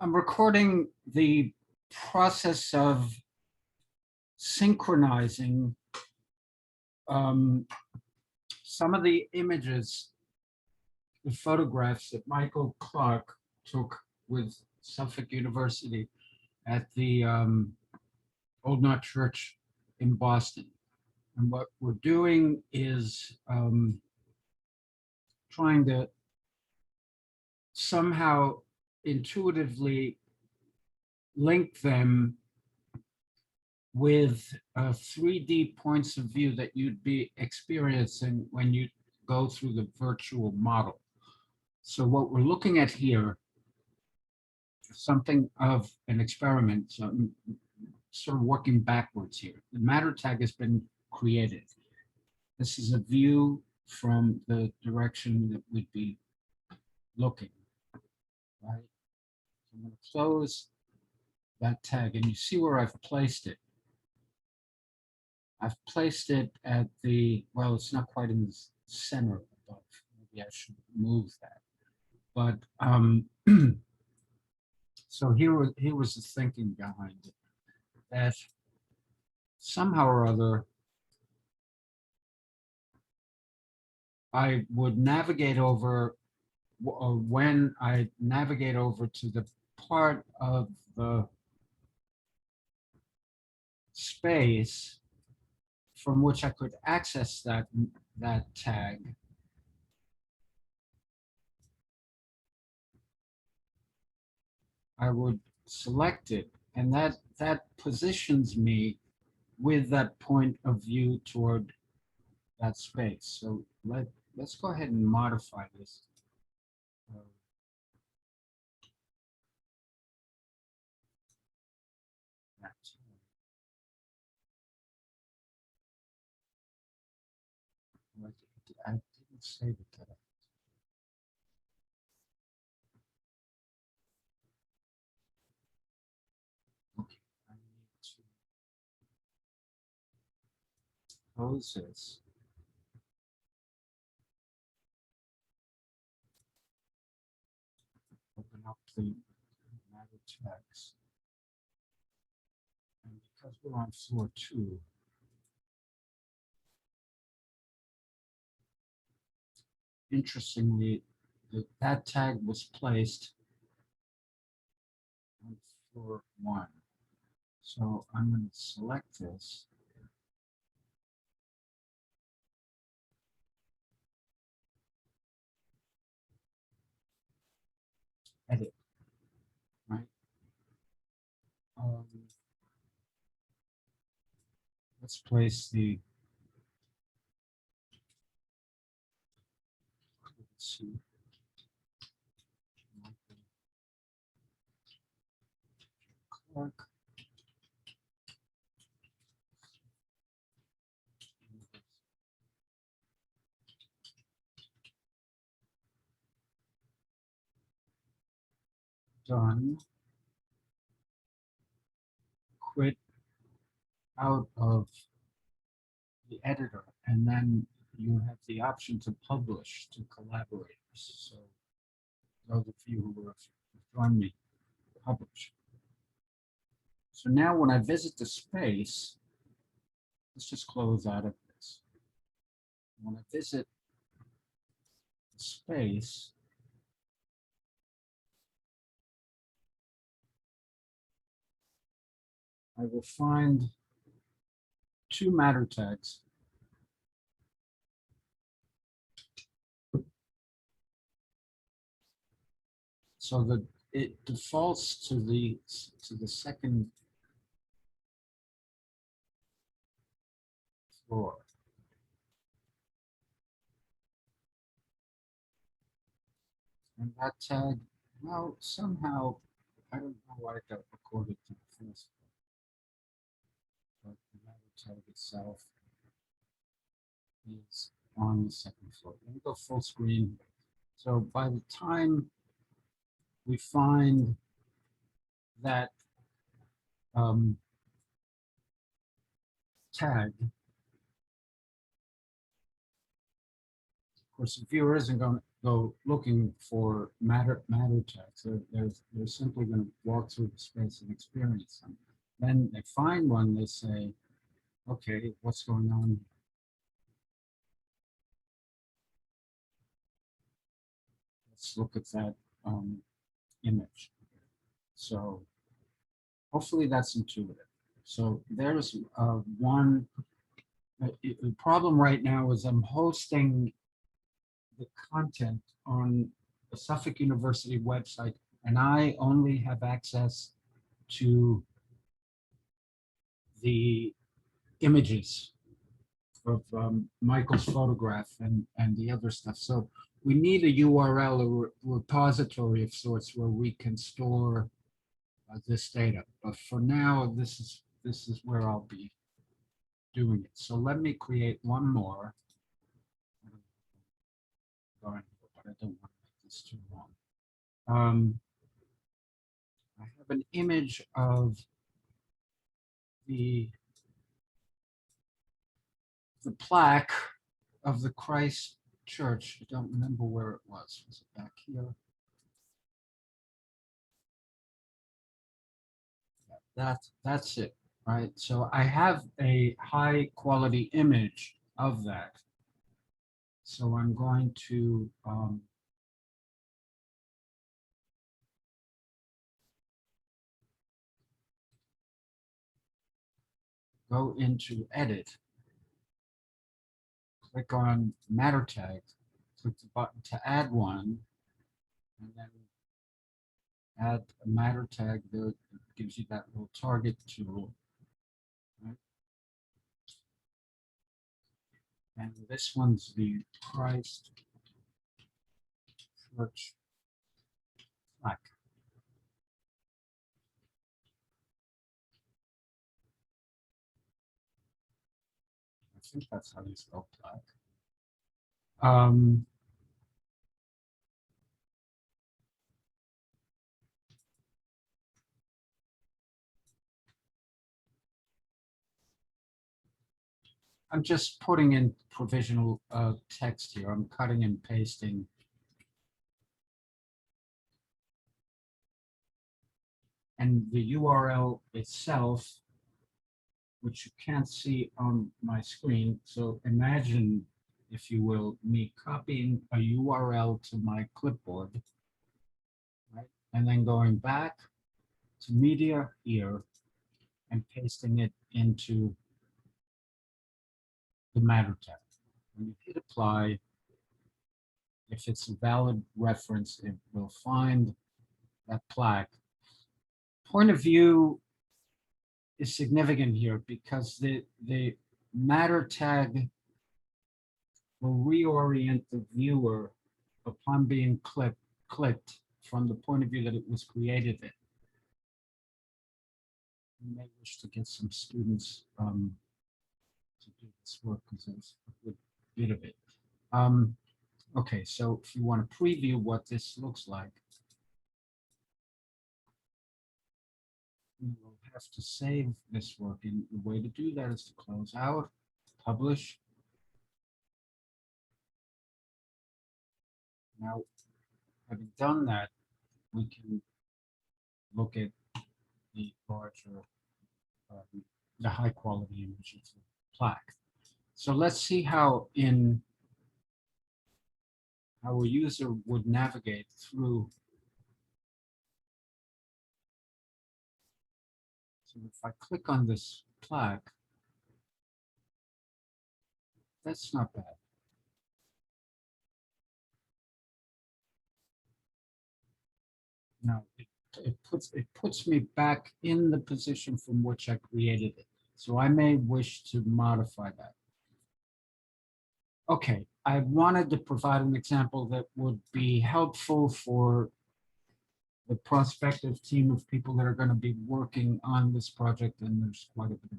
I'm recording the process of synchronizing some of the images, the photographs that Michael Clark took with Suffolk University at the Old Knott Church in Boston. And what we're doing is trying to somehow intuitively link them with 3D points of view that you'd be experiencing when you go through the virtual model. So what we're looking at here is something of an experiment. So I'm sort of working backwards here. The matter tag has been created. This is a view from the direction that we'd be looking, right? So I'm going to close that tag, and you see where I've placed it. I've placed it at the, well, it's not quite in the center above. Maybe I should move that. But so here was the thinking behind it, that somehow or other I would navigate over, or when I navigate over to the part of the space from which I could access that tag, I would select it, and that positions me with that point of view toward that space. So let's go ahead and modify this. I didn't save it to that. Okay, I need to close this. Open up the Mattertags. And because we're on floor 2, interestingly, that tag was placed on floor 1. So I'm going to select this. Edit, right? Let's place the, let's see. Clark. Done. Quit out of the editor, and then you have the option to publish to collaborators. So those of you who have joined me, publish. So now when I visit the space, let's just close out of this. When I visit the space, I will find 2 matter tags. So that it defaults to the second floor. And that tag, well, somehow, I don't know why it got recorded to the first floor. But the matter tag itself is on the second floor. Let me go full screen. So by the time we find that tag, of course, the viewer isn't going to, go looking for matter tags. They're simply going to walk through the space and experience them. Then they find one, they say, okay, what's going on? Let's look at that image. So hopefully that's intuitive. So there's one. The problem right now is I'm hosting the content on the Suffolk University website, and I only have access to the images of Michael's photograph and the other stuff. So we need a URL, a repository of sorts where we can store this data. But for now, this is where I'll be doing it. So let me create one more. But I don't want to make this too long. I have an image of the plaque of the Christ Church. I don't remember where it was. Was it back here? That's it, right? So I have a high quality image of that. So I'm going to go into Edit, click on Mattertags, click the button to add one, and then add a matter tag that gives you that little target tool. Right? And this one's the Christ Church plaque. I think that's how you spell plaque. I'm just putting in provisional text here. I'm cutting and pasting. And the URL itself, which you can't see on my screen. So imagine, if you will, me copying a URL to my clipboard, right? And then going back to media here and pasting it into the matter tag. When you hit apply, if it's a valid reference, it will find that plaque. Point of view is significant here because the matter tag will reorient the viewer upon being clicked from the point of view that it was created in. You may wish to get some students to do this work because it's a good bit of it. Okay, so if you want to preview what this looks like, you will have to save this work. And the way to do that is to close out, publish. Now, having done that, we can look at the larger, the high quality image of the plaque. So let's see how a user would navigate through. So if I click on this plaque, that's not bad. Now it puts me back in the position from which I created it. So I may wish to modify that. Okay, I wanted to provide an example that would be helpful for the prospective team of people that are going to be working on this project, and there's quite a bit of